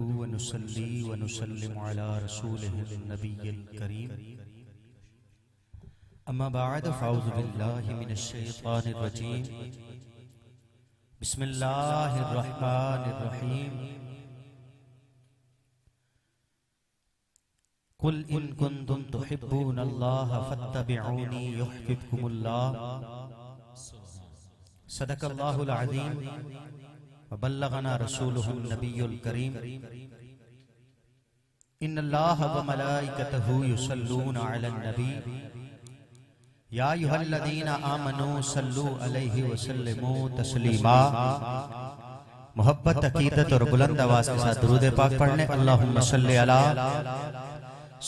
वनुसल्ली वनुसल्लिमु अला रसूलिहिल नबिय्यिल करीम अम्मा बअद फ़अऊज़ु बिल्लाहि मिनश शैतानिर रजीम बिस्मिल्लाहिर रहमानिर रहीम कुल इन कुंतुम तुहिब्बूनल्लाह फत्तबिऊनी युहब्बुकुमुल्लाह सदक़ल्लाहुल अज़ीम वबल्लगना रसूलुहुन नबियुल करीम इन्नल्लाह व मलाइकतहु युसल्लूना अलन नबी या अय्युहल्लज़ीना आमनू सल्लू अलैहि व सल्लिमू तस्लीमा। मोहब्बत, अकीदत और बुलंद आवाज़ के साथ दुरूद पाक पढ़ने। अल्लाहुम्मा सल्लि अला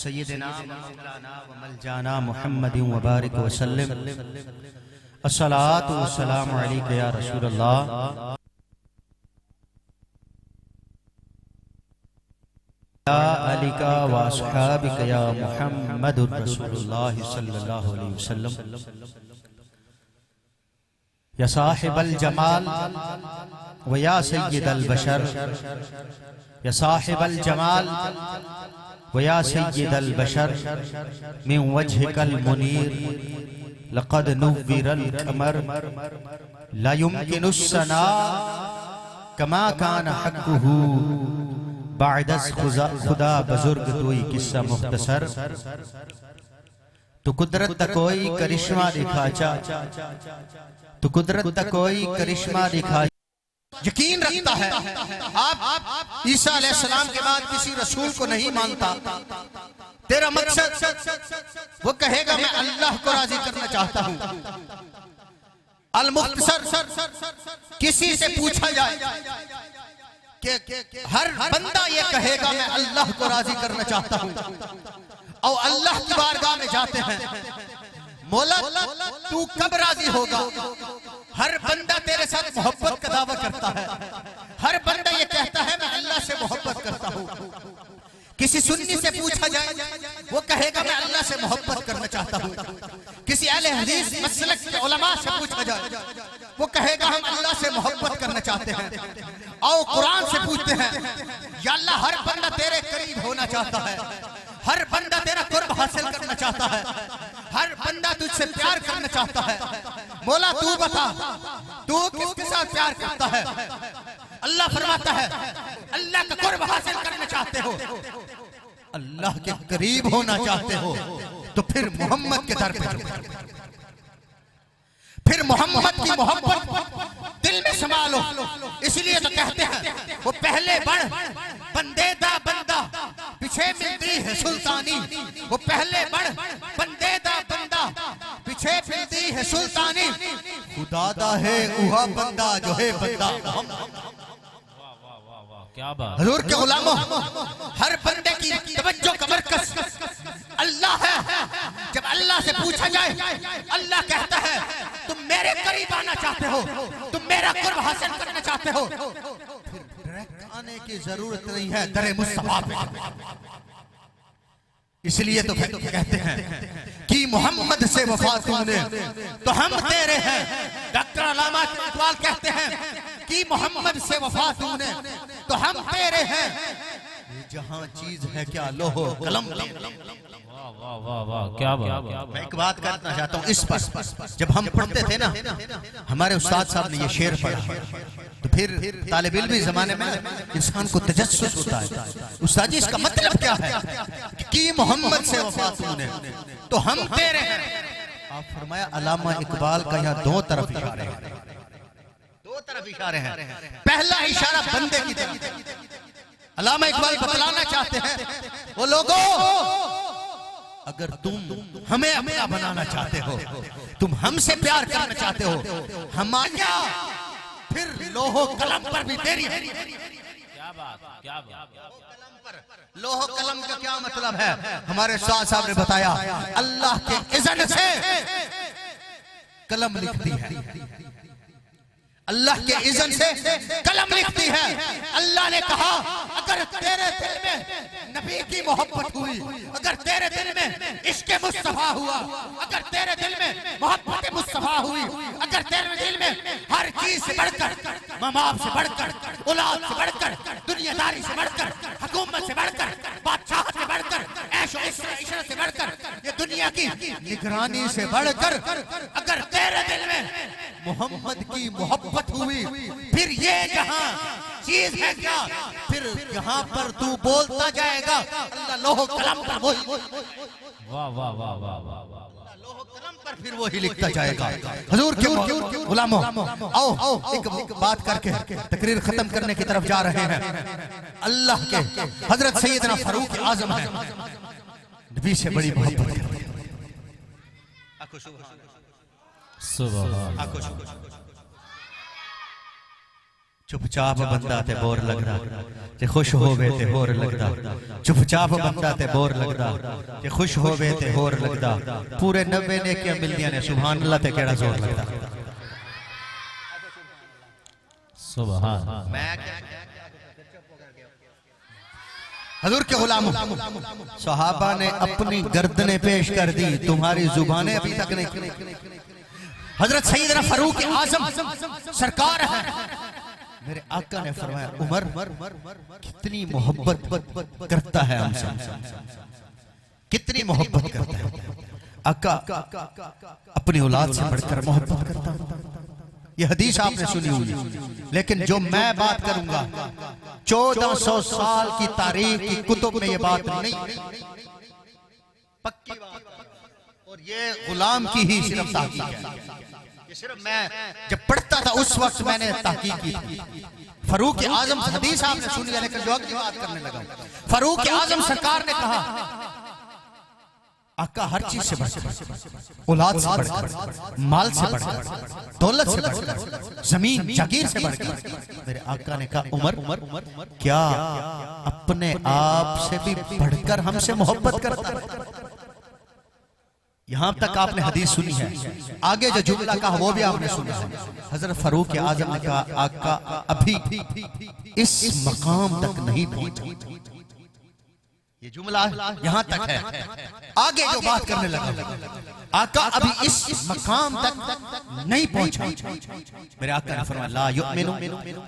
सय्यिदिना मौलाना व मलजाना मुहम्मदिन व बारिक व सल्लिम। अस्सलातु वस्सलामु अलैका या रसूलल्लाह अलिका व अस्हाबिका या मुहम्मदुर रसूलुल्लाह सल्लल्लाहु अलैहि वसल्लम। या साहिबल जमाल व या सय्यिदल बशर, या साहिबल जमाल व या सय्यिदल बशर मिन वजहिकल मुनीर लक़द नुव्विरल क़मर ला युमकिनुस सना कमा काना हक़्क़ुहु बादस खुदा बुजुर्ग तोई किस्सा मुख्तसर। तू कुदरत दा कोई करिश्मा दिखाचा, तू कुदरत दा कोई करिश्मा दिखा। यकीन रखता है आप ईसा अलैहिस्सलाम के बाद किसी रसूल को नहीं मानता। तेरा मकसद वो कहेगा मैं अल्लाह को राजी करना चाहता हूं। अल मुख्तसर किसी से पूछा जाए कि हर बंदा ये कहेगा मैं अल्लाह को राजी करना चाहता हूं। और अल्लाह की बारगाह में जाते हैं, मौला तू कब राजी होगा? हर बंदा तेरे साथ मोहब्बत का दावा करता है। हर बंदा ये कहता है मैं अल्लाह से मोहब्बत करता हूं। किसी सुन्नी से पूछा जाए वो कहेगा मैं अल्लाह से मोहब्बत करना चाहता हूं। किसी अहले हदीस मसलक के उलमा से पूछा जाए वो कहेगा हम अल्लाह से मोहब्बत करना चाहते हैं। और कुरान से पूछते हैं या अल्लाह हर बंदा तेरे करीब होना चाहता है, हर बंदा तेरा कुर्ब हासिल करना चाहता है, हर बंदा तुझसे प्यार करना चाहता है। मौला तू बता तू किसके साथ प्यार करता है? अल्लाह फरमाता है अल्लाह का कुर्ब हासिल करना चाहते हो, अल्लाह के करीब होना चाहते हो तो फिर मोहम्मद के दर पे, फिर मोहम्मद की मोहब्बत दिल में समा लो। इसलिए तो कहते हैं वो पहले बढ़ बंदेदा बंदा पीछे मिलती है सुल्तानी। वो पहले बढ़ बंदेदा बंदा पीछे मिलती है सुल्तानी। खुदादा है उहा बंदा जो है बंदा। क्या बात। हुजूर के गुलामों हर बंदे की तवज्जो का मरकज अल्लाह है। जब अल्लाह से पूछा जाए अल्लाह कहता है तुम मेरे करीब आना चाहते हो, तुम मेरा कुर्ब हासिल करना चाहते हो, फिर डायरेक्ट आने की जरूरत नहीं है दरे मुस्तफा पे। इसलिए तो कहते हैं कि मोहम्मद से वफा तूने तो हम तेरे हैं। डॉक्टर अल्लामा इकबाल कहते हैं कि मोहम्मद से वफा तूने तो हम तेरे हैं। जहां चीज है क्या लोहो कलम। वाह वाह वाह क्या बात। मैं एक बात करना चाहता हूँ इस पर। जब हम पढ़ते थे ना हमारे उस्ताद साहब ने ये शेर पढ़ा तो फिर तालिब इल्म जमाने में इंसान को तजस्सुस होता है उस्ताद जी इसका मतलब क्या है कि मोहम्मद से वफा तूने तो हम तेरे हैं। आप फरमाया अल्लामा इकबाल का यहाँ दो तरफ इशारे हैं, दो तरफ इशारे हैं। पहला इशारा बंदे की तरफ। अल्लामा इकबाल बतलाना चाहते हैं वो लोगों अगर तुम हमें अपना बनाना चाहते हो, तुम हमसे प्यार करना चाहते हो, हमारा क्या फिर लोहो कलम पर भी तेरी। क्या बात क्या बात। लोहो कलम का क्या मतलब है? हमारे उस्ताद साहब ने बताया अल्लाह के इज़्न से कलम लिखती है, अल्लाह के इज़्न से कलम लिखती है। अल्लाह ने कहा अगर तेरे दिल में नबी की मोहब्बत हुई, अगर तेरे दिल में इश्क़ मुस्तफ़ा हुआ, अगर तेरे दिल में मोहब्बत मुस्तफ़ा हुई, अगर तेरे दिल में हर चीज से बढ़कर, माँ बाप से बढ़कर, औलाद से बढ़कर, दुनियादारी से बढ़कर, हुकूमत से बढ़कर, बादशाह से बढ़कर, ऐशो इशरत से बढ़कर, ये दुनिया की निगरानी से बढ़कर अगर तेरे दिल में मोहम्मद की मोहब्बत हुई, फिर ये जहां चीज है क्या, फिर यहाँ पर तू बोलता जाएगा अल्लाह लोह कलम पर वही, वाह वाह वाह वाह वाह वाह, लोह कलम पर फिर वही लिखता जाएगा। हुजूर के गुलामों, आओ एक बात करके तकरीर खत्म करने की तरफ जा रहे हैं। अल्लाह के हजरत सैयदना फारूक आजम है, नबी से बड़ी मोहब्बत करते हैं। चुपचाप बंदा ते बोर लगदा, जे खुश होवे ते होर लगदा। चुपचाप बंदा ते बोर लगदा, जे खुश होवे ते होर लगदा। पूरे 90 ने क्या मिलदियां ने, सुभान अल्लाह ते केड़ा जोर लगदा। सुभान। हजूर के गुलामों, सहाबा ने अपनी गर्दनें पेश कर दी, तुम्हारी जुबानें अभी तक नहीं। हजरत सैयदना फारूक आजम सरकार है, मेरे आका ने फरमाया उमर कितनी मोहब्बत करता है हमसे, कितनी मोहब्बत करता है। आका अपनी औलाद से बढ़कर मोहब्बत करता है। ये हदीस आपने सुनी हुई, लेकिन जो मैं बात करूंगा 1400 साल की तारीख की कुतुब में ये बात नहीं, पक्की बात, और ये गुलाम की ही सिर्फ ताकीद है। ये सिर्फ मैं जब पढ़ता था उस वक्त मैंने तहकीक की थी। फारूक आजम हदीस आपने सुनी है, लेकिन जो अगली बात करने लगा, फारूक आजम सरकार ने कहा आका हर चीज से बढ़कर, औलाद से बढ़कर, माल से बढ़कर, दौलत से बढ़कर, जमीन जागीर से बढ़कर, मेरे आका ने कहा उमर क्या अपने आप से भी बढ़कर हमसे मोहब्बत करता है। यहां तक आपने हदीस सुनी है, आगे जो जुमला कहा वो भी आपने सुना है। हजरत फारूक आजम ने कहा आका अभी इस मकाम तक नहीं पहुंचा। ये जुमला यहां तक है, आगे जो बात करने लगा आका अभी इस मकाम तक नहीं पहुंचा। मेरे आका ने फरमाया ला युमिनु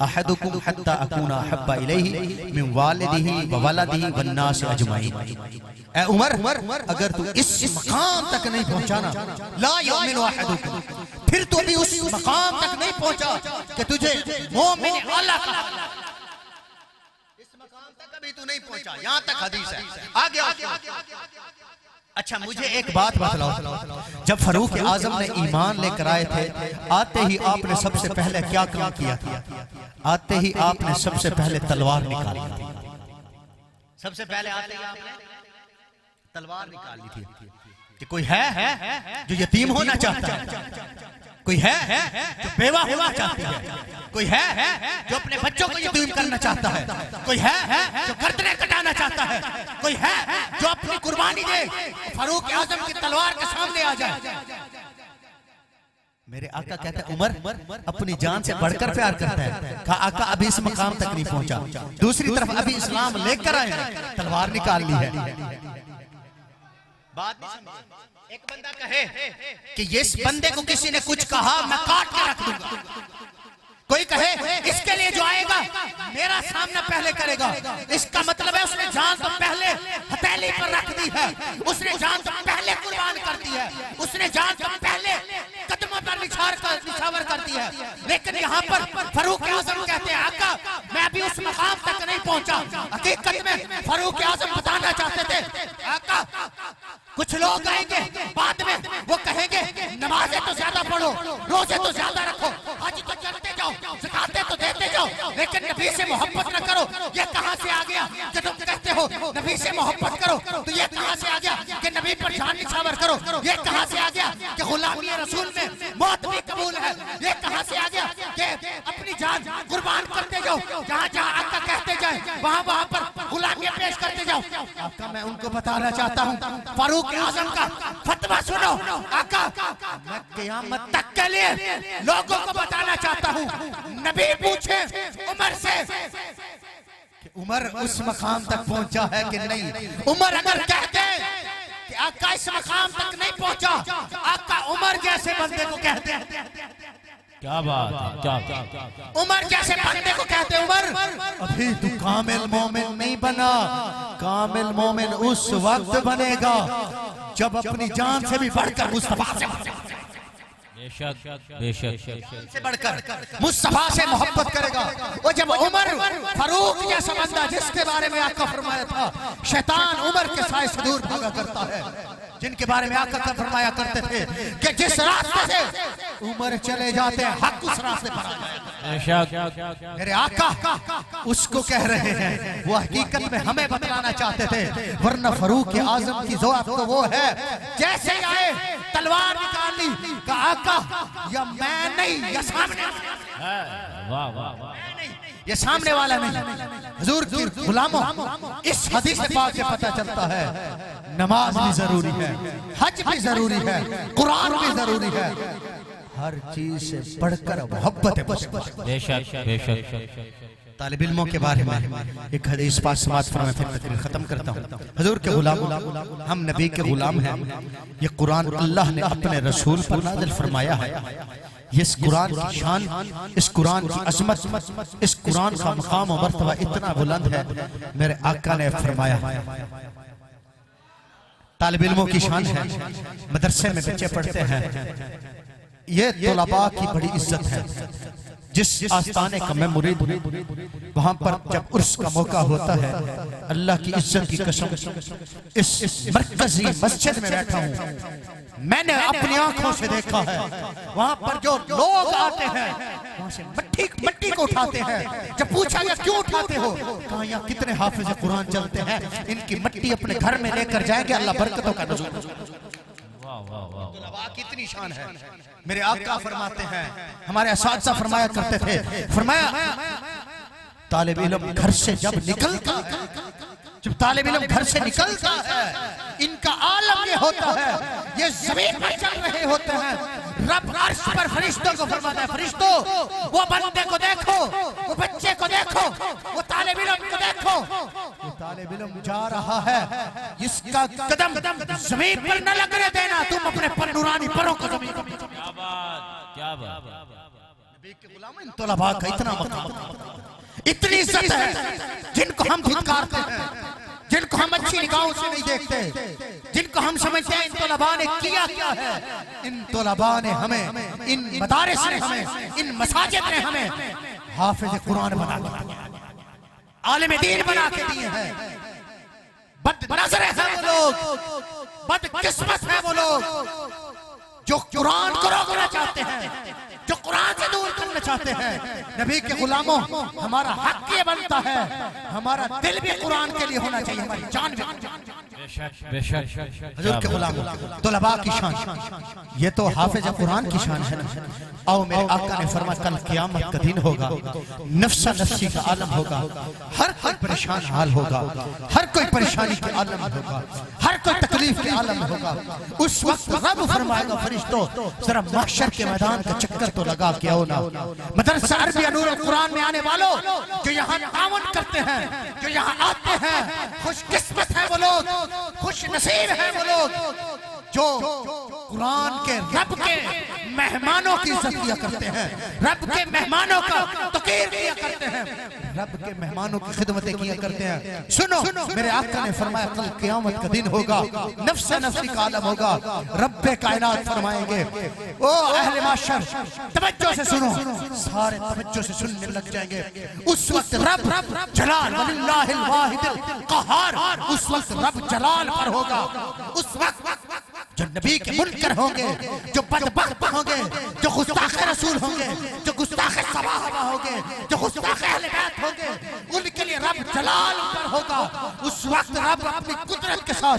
अहदुकुम हत्ता अकूना अहब्बा इलैहि मिन वालिदिही व वलदिही वन नास अजमाइन। ए उमर, अगर तू इस मकाम तक नहीं पहुंचा ना, ला युमिनु अहदुकुम, फिर तू अभी उस मकाम तक नहीं पहुंचा कि तुझे मोमिन आला का, इस मकाम तक अभी तू नहीं पहुंचा। यहां तक हदीस है, आगे। अच्छा मुझे एक बात बतलाओ, जब फारूक आजम ने ईमान लेकर आए थे, आते ही आपने सबसे पहले क्या काम किया था? आते ही आपने सबसे पहले तलवार निकाली थी। सबसे पहले आते ही आपने तलवार निकाली थी कि कोई है जो यतीम होना चाहता है, कोई है जो बेवा होना चाहती है, कोई है जो अपने बच्चों को यतीम करना चाहता है, कोई है जो गर्दनें कटाना चाहता है, कोई है जो अपनी कुर्बानी दे, फारूक आजम की तलवार के सामने आ जाए। मेरे आका कहते हैं उमर अपनी जान से बढ़कर प्यार करता है। कहा आका अभी इस मकाम तक नहीं पहुंचा, दूसरी तरफ अभी इस्लाम लेकर आए, तलवार निकाल ली है। बात एक बंदा कहे कि इस बंदे को किसी ने कुछ कहा मैं काट के रख दूंगा, कोई कहे इसके लिए जो आएगा मेरा सामना पहले करेगा, इसका मतलब है उसने जान तो पहले हथेली पर रख दी है, उसने जान तो पहले कुर्बान कर दी है, उसने जान तो पहले कदमों पर निछावर कर दी है। लेकिन यहाँ पर फारूक आजम कहते हैं आका मैं अभी उस मकाम तक नहीं पहुंचा। हकीकत में फारूक आजम बताना चाहते थे आका कुछ लोग आएंगे बाद में वो कहेंगे नमाजें तो ज्यादा पढ़ो, रोजे तो ज्यादा रखो, हज तो चलते जाओ, ज़कातें तो देते जाओ, लेकिन नबी से मोहब्बत न करो। ये कहां से आ गया कि तुम कहते हो नबी से मोहब्बत करो, तो ये कहां से आ गया कि नबी पर जान निछावर करो? ये कहां से आ गया कि गुलामी रसूल में मौत भी कबूल है? ये कहां से आ गया कि अपनी जान कुर्बान करते जाओ, जहां जहां आका कहते जाए वहां वहां पर गुलामियां पेश करते जाओ? आका मैं उनको बताना चाहता हूं फारूक आजम का फतवा सुनो। आका मैं क़यामत तक के लिए लोगों को बताना चाहता हूं, नबी पूछे उमर से कि उमर उस मकाम तक पहुंचा है कि नहीं। उमर अगर कहते कि आका इस मकाम तक नहीं पहुंचा, आका उमर जैसे बंदे को कहते हैं क्या बात है, क्या उमर जैसे बंदे को कहते हैं, उमर अभी तू कामिल मोमिन नहीं बना। कामिल मोमिन उस वक्त बनेगा जब अपनी जान से भी बढ़कर मुस्तफा से बढ़कर मुस्तफा से मोहब्बत करेगा। वो जब उमर फारूक जैसा बंदा जिसके बारे में आका फरमाया था शैतान उमर के साए से दूर भागा करता है, जिनके बारे में आका का फरमाया करते थे कि जिस रास्ते से उमर चले जाते हैं हक उस रास्ते पर आ जाएगा। मेरे आका उसको कह रहे हैं, वो हकीकत में हमें बतलाना चाहते थे, वरना फारूक आजम की ज़ौत तो वो है जैसे आए तलवार निकाल ली का आका या मैं नहीं या सामने, वाह वाह वाह, ये सामने वाला नहीं। हुजूर की गुलामों, इस हदीस पाक से पता चलता है नमाज भी जरूरी है, हज भी जरूरी है, कुरान भी जरूरी है, हर चीज से बढ़कर मोहब्बत है। बेशक बेशक। तालिब इल्मों के बारे में एक हदीस पाक समाज फरमाए, फिर तकरीर खत्म करता हूँ। हुजूर के गुलाम, हम नबी के गुलाम हैं। ये कुरान अल्लाह ने अपने रसूल पर नाज़िल फरमाया है। इस कुरान की शान, इस कुरान की अज़मत, इस कुरान का मकाम और मर्तबा इतना बुलंद है। मेरे आका ने फरमाया तालिब इल्मों की शान है, मदरसे में बच्चे पढ़ते हैं, ये तुलबा की बड़ी इज्जत है। जिस आस्थाने का मैं मुरीद वहां पर जब उर्स का मौका होता है, अल्लाह की इज्जत की कसम इस मरकजी मस्जिद में बैठा हूँ, मैंने अपनी आंखों से देखा है वहां पर जो लोग आते हैं वहां से मट्टी को उठाते हैं। जब पूछा गया क्यों उठाते हो, कहा यहाँ कितने हाफिज कुरान चलते हैं, इनकी मट्टी अपने घर में लेकर जाएंगे, अल्लाह बरकतों का नज़ूर। कितनी शान है। मेरे आका फरमाते हैं, हमारे असातिज़ा फरमाया करते थे, फरमाया तालिब इल्म घर से जब निकलता, जब तालिब इल्म घर से निकलता है, इनका आलम ये होता है, ये जमीन पर चल रहे होते हैं। रब अर्श पर फरिश्तों को फरमाता है, फरिश्तों वो बंदे को देखो, वो बच्चे को देखो, वो तालिब इल्म को देखो, वो तालिब इल्म जा रहा है, इसका कदम जमीन पर न लगने देना, तुम अपने पर नूरानी परों को जमीन पर। क्या बात, क्या बात। नबी के गुलाम इन तुलबा का इतना मकाम, इतनी इज्जत है, जिनको हम धिक्कारते हैं, जिनको हम अच्छी निगाहों से नहीं देखते, जिनको हम समझते हैं इन तुलबा ने किया क्या है। इन तुलबा ने हमें, इन मदारिस ने हमें, इन मसाजिद ने हमें हाफिज कुरान बना दिया, आलिम दीन बना के दिए हैं। बदनज़र हैं वो लोग, बदकिस्मत हैं वो लोग जो कुरान को रोकना चाहते हैं, जो कुरान से दूर करना चाहते हैं। नबी के गुलामों, हमारा हक ये बनता है, हमारा दिल भी कुरान के लिए होना चाहिए, हमारी जान भी। हुजूर के गुलामों, तुलबा की शान, ये तो हाफिज कुरान की शान है ना। आओ मेरे आका ने फरमाया कल क़यामत का दिन होगा, नफ्सा नफ्सी का आलम होगा, हर कोई परेशान हाल होगा, हर कोई परेशानी के आलम होगा, हर कोई तकलीफ के आलम होगा। उस वक्त रब फरमाएगा फरिश्तों जरा महशर के मैदान का चक्कर तो लगा के आओ ना। मदरसा अरबी नूर कुरान में आने वालों जो यहाँ तावन करते हैं, जो यहाँ आते हैं, खुशकिस्मत है वो लोग, खुश नसीब है वो लोग जो कुरान के रब के मेहमानों की इज्जत किया करते हैं, रब के मेहमानों का तौकीर किया करते हैं, रब के मेहमानों की खिदमतें किया करते हैं। सुनो मेरे आका ने फरमाया कल क़यामत का दिन होगा, नफ्स नफ्सी का आलम होगा, रब्बे कायनात फरमाएंगे ओ अहले माशर तवज्जो से सुनो, सारे तवज्जो से सुनने लग जाएंगे। उस वक्त रब जलाल वलिल्लाहिल वाहिदिल क़हार, उस वक्त रब जलाल पर होगा। उस वक्त जो नबी के मुनकर होंगे, जो बदबख्त होंगे, जो गुस्ताख रसूल होंगे, जो गुस्ताख सहाबा होंगे, जो गुस्ताख अहले बैत होंगे, उनके लिए रब जलाल पर होगा। उस वक्त रब अपनी कुदरत के साथ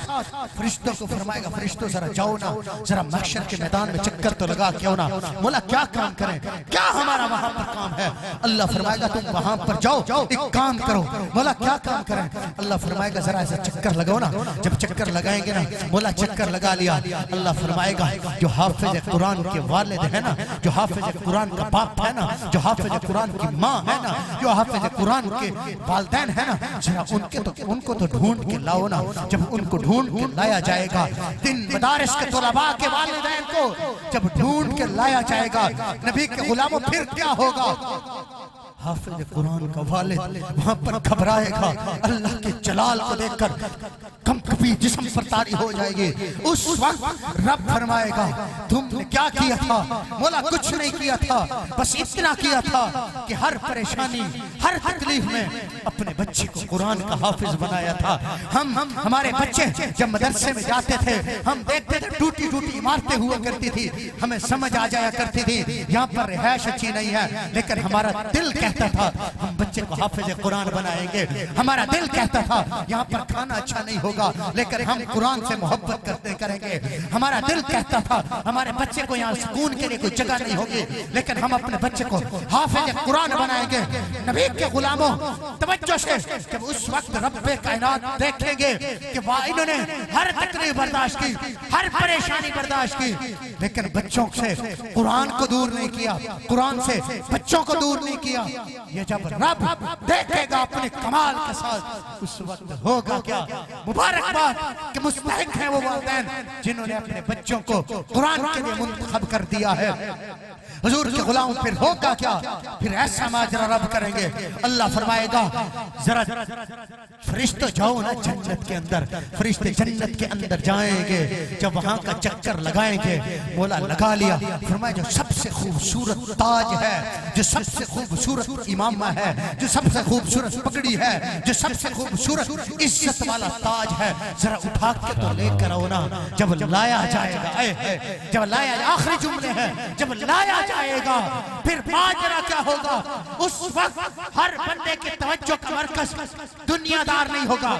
फरिश्तों को फरमाएगा, फरिश्तों जरा जाओ ना, जरा महशर के मैदान में चक्कर तो लगा क्यों ना। बोला क्या काम करें, क्या हमारा वहां पर काम है। अल्लाह फरमाएगा तुम वहां पर जाओ, एक काम करो। बोला क्या काम करें। अल्लाह फरमाएगा जरा ऐसा चक्कर लगाओ ना। जब चक्कर लगाएंगे ना, बोला चक्कर लगा लिया, अल्लाह फरमाएगा जो हाफिज कुरान के वालिद है ना, जो हाफिज कुरान का बाप है ना, जो हाफिज कुरान की माँ है ना, जो हाफिज कुरान के वालिदैन है ना, जरा उनको तो ढूंढ के लाओ ना। जब उनको ढूंढ के लाया जाएगा, दिन मदारिस के तलबा के वालिदैन को जब ढूंढ के लाया जाएगा, नबी के गुलामों फिर क्या होगा? हाफिज कुरान का वालिद वहां पर घबराएगा, अल्लाह के जलाल को देखकर कंपी जिस्म पर तारी हो जाएगी। उस वक्त रब फरमाएगा, तुमने क्या किया था? बोला कुछ नहीं किया था, बस इतना किया था कि हर परेशानी हर तकलीफ में अपने बच्चे को कुरान का हाफिज बनाया था। हम हमारे बच्चे जब मदरसे में जाते थे, हम देखते थे टूटी टूटी इमारतें हुआ करती थी, हमें समझ आ जाया करती थी यहाँ पर रिहायश अच्छी नहीं है, लेकिन हमारा दिल कहता था हम बच्चे को हाफिज कुरान बनाएंगे। हमारा दिल कहता था यहाँ पर खाना अच्छा नहीं होगा, लेकिन हम कुरान से मोहब्बत करते करेंगे। हमारा दिल कहता था हमारे बच्चे को यहाँ सुकून के लिए कोई जगह नहीं होगी, लेकिन हम अपने बच्चे को हाफिज कुरान बनाएंगे। नबी के गुलामों तवज्जो से, जब उस वक्त रब्बे कायनात देखेंगे कि वाह इन्होंने हर तकलीफ बर्दाश्त की, हर परेशानी बर्दाश्त की, लेकिन बच्चों से कुरान को दूर नहीं किया, कुरान से बच्चों को दूर नहीं किया। ये जब रब देखेगा अपने कमाल के साथ, उस वक्त होगा क्या? मुबारकबाद कि मुस्तहिक है वो वालिदैन जिन्होंने अपने बच्चों को कुरान के लिए मुंतखब कर दिया है। हुजूर के गुलाम फिर होगा क्या? फिर ऐसा माजरा रब करेंगे, अल्लाह फरमाएगा जरा फरिश्ते जाओ ना जन्नत के अंदर। फरिश्ते जन्नत के अंदर जाएंगे, जब वहां का चक्कर लगाएंगे, मौला लगा लिया, फरमाया जो सबसे खूबसूरत ताज है, जो सबसे खूबसूरत इमामा है, जो सबसे खूबसूरत पगड़ी है, जो सबसे खूबसूरत इज्जत वाला ताज है, जरा उठा के तो लेकर आओ ना। जब लाया जाएगा, जब लाया, आखिरी जुमले हैं, जब लाया जाएगा फिर माजरा क्या होगा? उस वक्त हर बंदे के तवज्जो का मरकज दुनियादार नहीं होगा,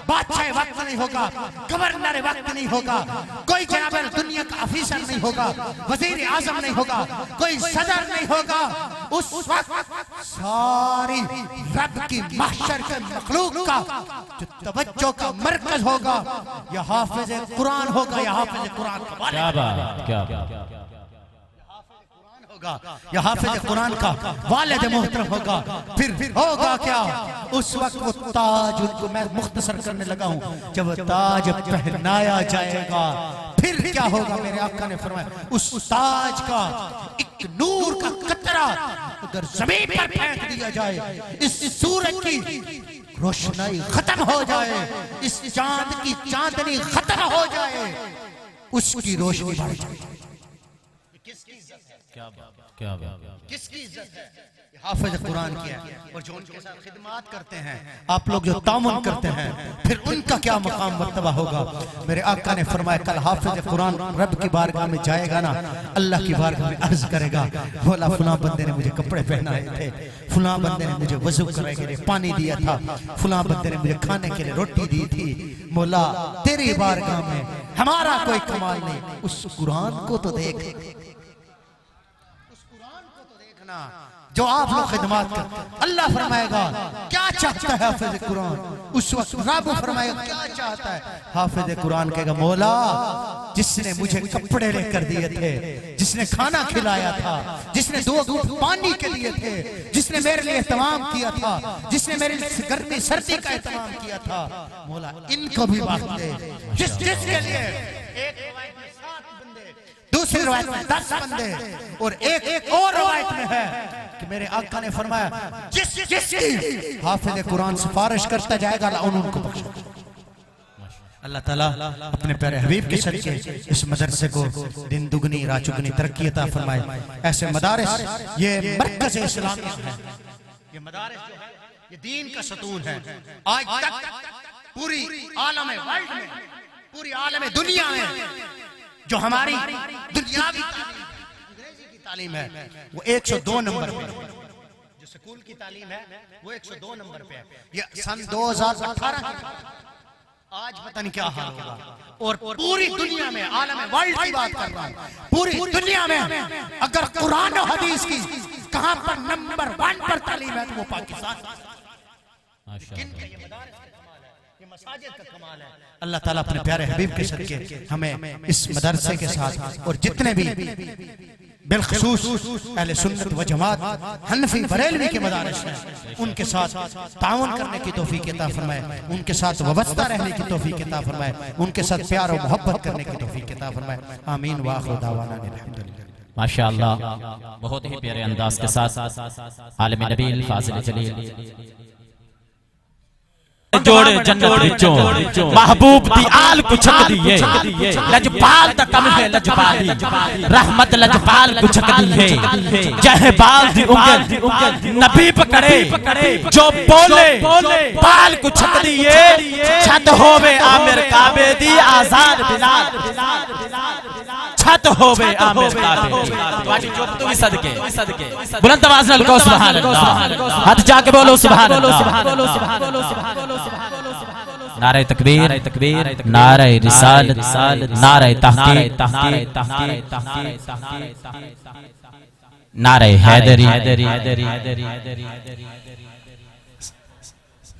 बादशाह वक्त नहीं होगा, गवर्नर वक्त नहीं होगा, कोई जनाब दुनिया का अफीसर नहीं होगा, वजीर आजम नहीं होगा, कोई सदर नहीं होगा। उस वक्त सारी रब की महशर के मखलूक का जो तवज्जो का मरकज होगा, यह हाफिज कुरान होगा, यह हाफिज कुरान का क्या बात, क्या बात, या हाफिज कुरान का वालिद मोहतरम होगा। फिर होगा क्या? उस वक्त वो ताज, उनको मैं मुख्तसर करने लगा हूँ, जब ताज पहनाया जाएगा फिर क्या होगा? मेरे आका ने फरमाया उस ताज का एक नूर का कतरा अगर जमीन पर फेंक दिया जाए, इस सूरज की रोशनाई खत्म हो जाए, इस चांद की चांदनी खत्म हो जाए, उसकी रोशनी बढ़ जाए। क्या बात, किसकी इज्जत है? हाफिज कुरान की है। और जो उनके साथ खिदमत करते हैं, आप लोग जो तामुन करते हैं, फिर उनका क्या मकाम मर्तबा होगा? मेरे आका ने फरमाया कल हाफिज कुरान रब की बारगाह में जाएगा ना, अल्लाह की बारगाह में अर्ज करेगा, बोला फलां बंदे ने मुझे कपड़े पहनाए थे, फलां बंदे ने मुझे वजू कराने के लिए पानी दिया था, फलां बंदे ने मुझे खाने के लिए रोटी दी थी। मौला तेरी बारगाह में हमारा कोई कमाल नहीं, उस कुरान को तो देख, जो आप लोग खिदमत कर। अल्लाह फरमाएगा क्या चाहता है हाफिज कुरान? उस वक्त रब फरमाएगा क्या चाहता है? हाफिज कुरान कहेगा मौला जिसने मुझे कपड़े लेकर दिए थे, जिसने खाना खिलाया था, जिसने 2 घूंट पानी के लिए थे, जिसने मेरे लिए एहतमाम किया था, जिसने मेरे लिए गर्मी सर्दी का एहतमाम किया था, मौला इनको भी बात दे। जिसके लिए एक रवायत में 7 बंदे, दूसरी रवायत में 10 बंदे, और एक और रवायत में है कि मेरे आका ने फरमाया जिसकी हाफिज कुरान सिफारिश करता जाएगा उनको बख्शेगा। अल्लाह ताला अपने प्यारे हबीब के सदके इस मदरसे को दिन दुगनी रात चुगनी तरक्की अता फरमाए। ऐसे मदारिस ये मरकज़ इस्लामियत है, ये मदारिस जो है ये दीन का सतून है। आज तक पूरी आलम वर्ल्ड में, पूरी आलम दुनिया में जो हमारी दुनियावी अंग्रेजी की तालीम है वो 102 नंबर पे, जो स्कूल की तालीम है वो 102 नंबर पे है। ये सन 2018 आज पता नहीं क्या हाल होगा। और पूरी दुनिया में, आलम वर्ल्ड की बात कर रहा हूं, पूरी दुनिया में अगर कुरान और हदीस की कहां पर नंबर 1 पर तालीम है तो वो पाकिस्तान। मसाजिद का कमाल है। अल्लाह ताला अपने प्यारे हबीब के सदके हमें इस मदरसे के साथ और जितने भी बिलखसूस अहले सुन्नत व जमात हनफी बरेलवी के मदारिस हैं, उनके साथ ताउन करने की तौफीक अता फरमाए, उनके साथ वाबस्ता रहने की तौफीक अता फरमाए, उनके साथ प्यार और मोहब्बत करने की तौफीक अता फरमाए। आमीन व आखिर दावाना अल्हम्दुलिल्लाह। माशाअल्लाह, बहुत ही प्यारे अंदाज के साथ आलिम नबील फाजिल जलील जोड़े जन्नत विचों महबूब दी आल कुछक दिए, लजपाल दा कम है लजपाली, रहमत लजपाल कुछक दिए, जहबाल दी उंगल नबी पकड़े, जो बोले बाल कुछक दिए, छत होवे आमिर काबे दी आजाद बिलाल, छत होवे आमिर काबे दी वाटी जो तू सदके बुलंद आवाज नाल कहो सुभान अल्लाह, हाथ जाके बोलो सुभान अल्लाह। नारे तकबीर, नारे रिसालत, नारे तहकीक, नारे हैदरी।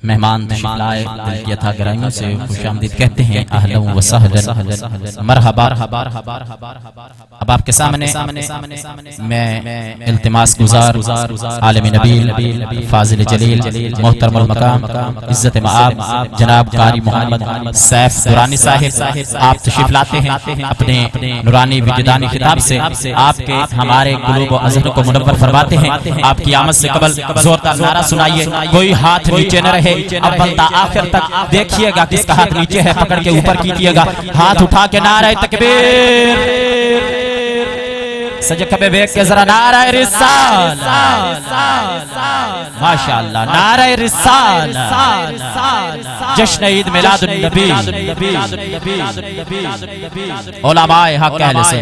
मेहमान तशरीफ दिल की अथा गहराइयों से खुशामदीद कहते हैं, अहलन व सहलन मरहबा। अब आपके सामने मैं इल्तिमास गुजार आलिम नबील फाजिल जलील मोहतरमुल मकाम इज्जत मआब जनाब कारी मोहम्मद सैफ दुरानी साहिब आप तशरीफ लाते हैं अपने नुरानी विजदानी खिताब से आपके हमारे कुलूब व अज़हर को मुनव्वर फरमाते हैं। आपकी आमद से कबल जोरदार नारा सुनाइए, कोई हाथ नीचे न रहे। अब बंदा आखिर तक देखिएगा किसका हाथ नीचे है, पकड़ के ऊपर कीजिएगा, हाथ उठा के नारे तकबीर, सजे कबे बेक के जरा नारे रिसाल, माशाअल्लाह नारे रिसाल, जश्न ईद मिलादुन नबी, उलमाए हक अहले से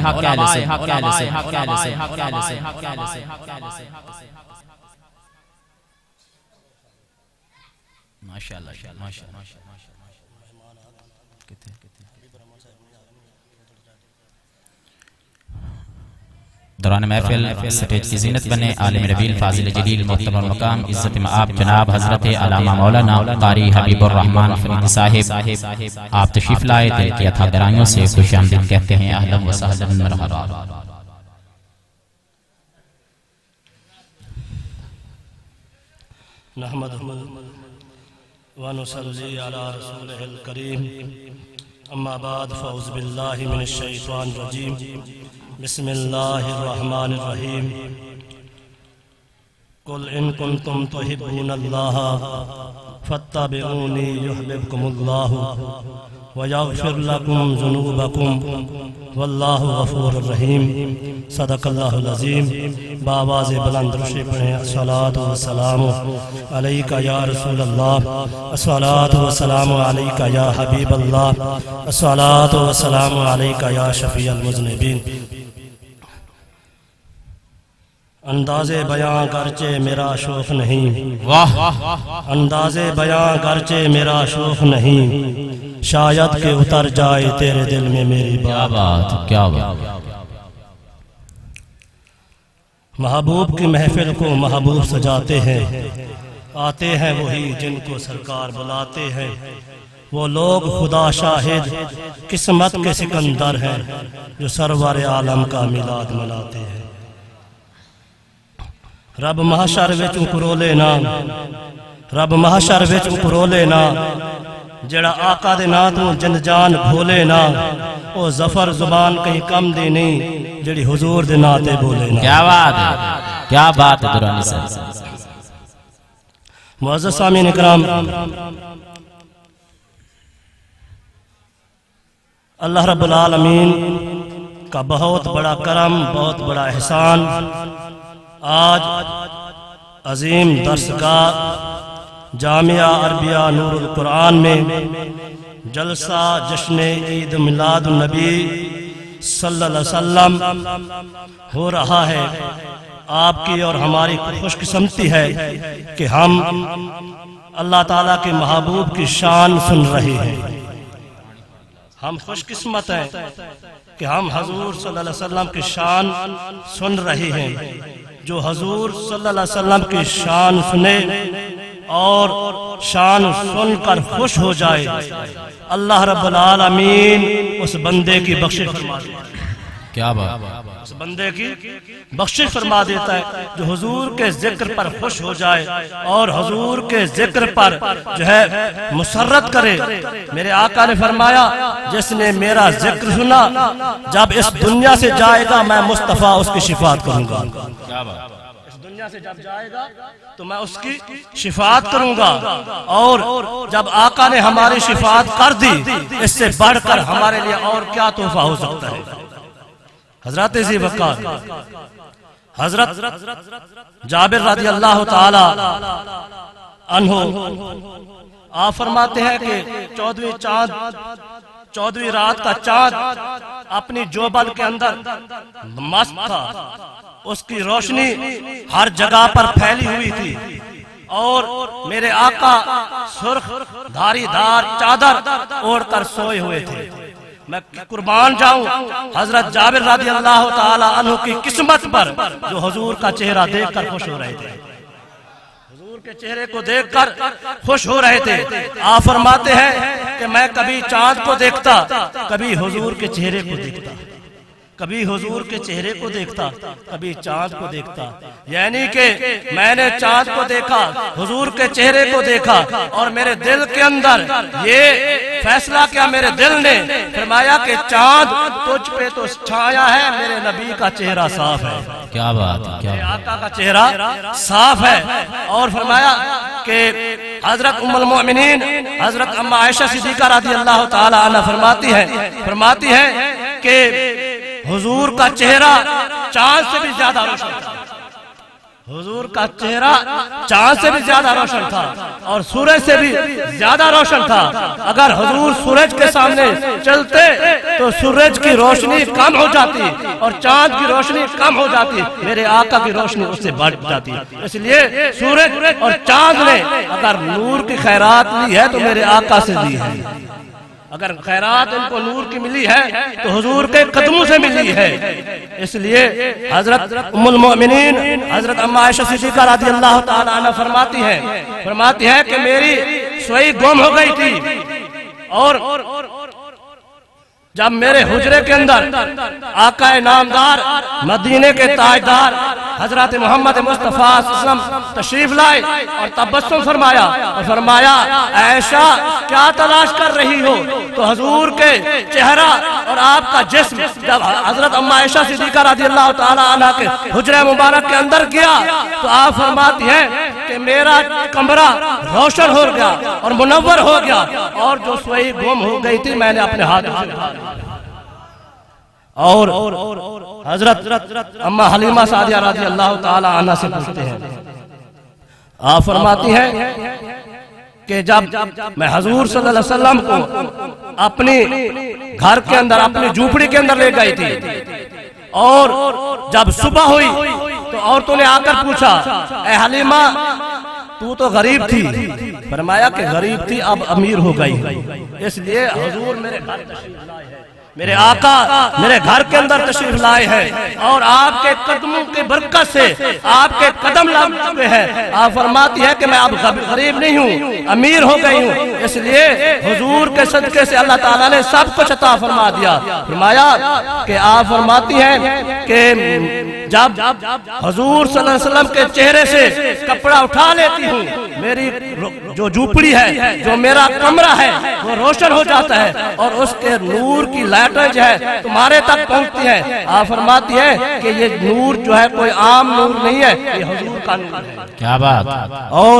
दौरान महफिल स्टेज की जीनत बने आलिम नबील फाजिल जलील मोहतरम मकाम इज्जत मआब जनाब हजरत अल्लामा मौलाना कारी हबीबुर रहमान फरीदी साहिब आप तशरीफ लाए, दिल की अथा गहराइयों से खुशामदीद कहते हैं, अहलन व सहलन मरहबा। नहमदुहु व नुसल्ली अला रसूलिहिल करीम, अम्मा बाद फौज़ बिल्लाहि मिनश शैतानिर रजीम, बिस्मिल्लाहिर रहमानिर रहीम। कुल इन कुंतुम तुहिब्बूनल्लाह फत्तबिऊनी युहब्बुकुमुल्लाहु व यग़फिर लकुम ज़ुनूबकुम वल्लाहु गफ़ूरुर रहीम। सदक़ल्लाहुल अज़ीम। बावाज़ बुलंद रुशे पढ़ें, अस्सलातु वस्सलामु अलैका या रसूलल्लाह, अस्सलातु वस्सलामु अलैका या हबीबल्लाह, अस्सलातु वस्सलामु अलैका या शफ़ीअल मुज़निबीन। अंदाज़े बयां गर्चे मेरा शौक़ नहीं, वाह अंदाज़े बयां गर्चे मेरा शौक़ नहीं, शायद के उतर जाए तेरे दिल में मेरी बात। क्या बात। महबूब की महफिल को महबूब सजाते हैं, आते हैं वही जिनको सरकार बुलाते हैं, वो लोग खुदा शाहिद किस्मत के सिकंदर हैं, जो सरवर आलम का मिलाद मनाते हैं। रब महशर विच उपरोले ना, रब महशर विच उपरोले ना, जड़ा आका दे ना तू जिंद जान भोले ना, ओ जफर जुबान कहीं कम दी नहीं, जड़ी हुजूर दे नाते बोले ना। क्या बात है, क्या बात है दुरानी साहब। मुअज़्ज़ज़ सामीन इकराम, अल्लाह रब्बुल आलमीन का बहुत बड़ा करम, बहुत बड़ा एहसान। आज अजीम दर्सगाह जामिया अरबिया नूरुल कुरान में जलसा जश्न ईद मिलादुन नबी सल्लल्लाहु अलैहि वसल्लम हो रहा है। आपकी और हमारी खुशकिस्मती है कि हम अल्लाह ताला के महबूब की शान सुन रहे हैं। हम खुशकिस्मत हैं कि हम हजूर सल्लल्लाहु अलैहि वसल्लम की शान सुन रहे हैं। जो हजूर सल्लल्लाहु अलैहि वसल्लम की शान सुने और शान सुनकर खुश हो जाए, अल्लाह रब्बुल आलमीन उस बंदे की बख्शिश फरमा दे। क्या बात, उस बंदे की बख्शिश फरमा देता है जो हुजूर के जिक्र पर खुश हो जाए और हुजूर के जिक्र पर जो है मुसर्रत करे। मेरे आका ने फरमाया जिसने मेरा जिक्र सुना जब इस दुनिया से जाएगा मैं मुस्तफा उसकी शिफात करूंगा। क्या बात, इस दुनिया से जब जाएगा तो मैं उसकी शिफात करूंगा। और जब आका ने हमारी शिफात कर दी इससे बढ़कर हमारे लिए और क्या तोहफा हो सकता है। हजरत जी वक़ार हजरत जाबिर रज़ी अल्लाह ताला अन्हु आप फरमाते हैं कि 14वीं रात का चांद अपनी जोबन के अंदर मस्त था, उसकी रोशनी हर जगह पर फैली हुई थी और मेरे आका सुर्ख धारीदार चादर ओढ़कर सोए हुए थे। मैं कुर्बान जाऊं हजरत जाबिर रज़ी अल्लाह ताला अन्हु की किस्मत पर जो हुजूर का चेहरा देखकर खुश हो रहे थे, हुजूर के चेहरे को देखकर खुश हो रहे थे। आप फरमाते हैं कि मैं कभी चांद को देखता, कभी हुजूर के चेहरे को देखता, कभी हुजूर के चेहरे को देखता, कभी चांद को देखता। यानी कि मैंने चांद को देखा, हुजूर के चेहरे को देखा और मेरे दिल के अंदर ये फैसला किया मेरे दिल ने फरमाया कि चांद तुझ पे तो छाया है, मेरे नबी का चेहरा साफ है। क्या बात, क्या आका का चेहरा साफ है। और फरमाया कि हजरत उम्मुल मोमिनीन हजरत अम्मा आयशा सिद्दीका रज़ी अल्लाह ताला अन्हा फरमाती है कि हुजूर का चेहरा चांद से भी ज्यादा रोशन था, हुजूर का चेहरा चांद से भी ज्यादा रोशन था और सूरज से भी ज्यादा रोशन था। अगर हुजूर सूरज के सामने चलते तो सूरज की रोशनी कम हो जाती और चांद की रोशनी कम हो जाती, मेरे आका की रोशनी उससे बढ़ जाती। इसलिए सूरज और चांद ने अगर नूर की खैरात ली है तो मेरे आका से ली है। अगर खैरात इनको नूर की मिली है तो हुजूर के कदमों से मिली है। इसलिए हजरत उम्मुल मोमिनीन हजरत अम्मा आयशा सिद्दीका रज़ी अल्लाह ताला अन्हा फरमाती है कि मेरी सुई गुम हो गई थी और जब मेरे हुजरे के अंदर आका नामदार मदीने के ताजदार हजरत मोहम्मद मुस्तफा सल्लल्लाहु अलैहि वसल्लम तशरीफ लाए और तबस्सुम फरमाया और फरमाया ऐशा क्या तलाश कर रही हो, तो हुजूर के चेहरा और आपका जिस्म जब हजरत अम्मा आयशा सिद्दीका रज़ी अल्लाह ताला अन्हा के हुजरे मुबारक के अंदर गया तो आप फरमाती हैं कि मेरा कमरा रोशन हो गया और मुनव्वर हो गया और जो सुई गुम हो गई थी मैंने अपने हाथ से और हजरत अम्मा हलीमा सादिया रज़ी अल्लाह ताला अन्हा से पूछते हैं, आप फरमाती हैं कि जब मैं हुजूर सल्लल्लाहु अलैहि वसल्लम को अपने घर के अंदर अपनी झूपड़ी के अंदर ले गई थी और जब सुबह हुई तो औरतों ने आकर पूछा ए हलीमा तू तो गरीब थी, फरमाया कि गरीब थी अब अमीर हो गई, इसलिए हुजूर मेरे घर तशरीफ लाए हैं, मेरे आका मेरे घर के अंदर तशरीफ लाए हैं और आपके कदमों की बरकत से आपके कदम लग चुके हैं। आप फरमाती है कि मैं अब गरीब नहीं हूँ, अमीर हो गई हूँ, इसलिए हुजूर के सदके से अल्लाह ताला ने सब कुछ अता फरमा दिया। फरमाया कि आप फरमाती हैं कि जब हुजूर सल्लल्लाहु अलैहि वसल्लम के चेहरे से कपड़ा उठा लेती हूँ, मेरी जो झूपड़ी है जो मेरा कमरा है वो रोशन हो जाता है और उसके नूर की लाइटें जो है तुम्हारे तक पहुँचती है। आप फरमाती है कि ये नूर जो है कोई आम नूर नहीं है, ये हुजूर का नूर है। क्या बात। और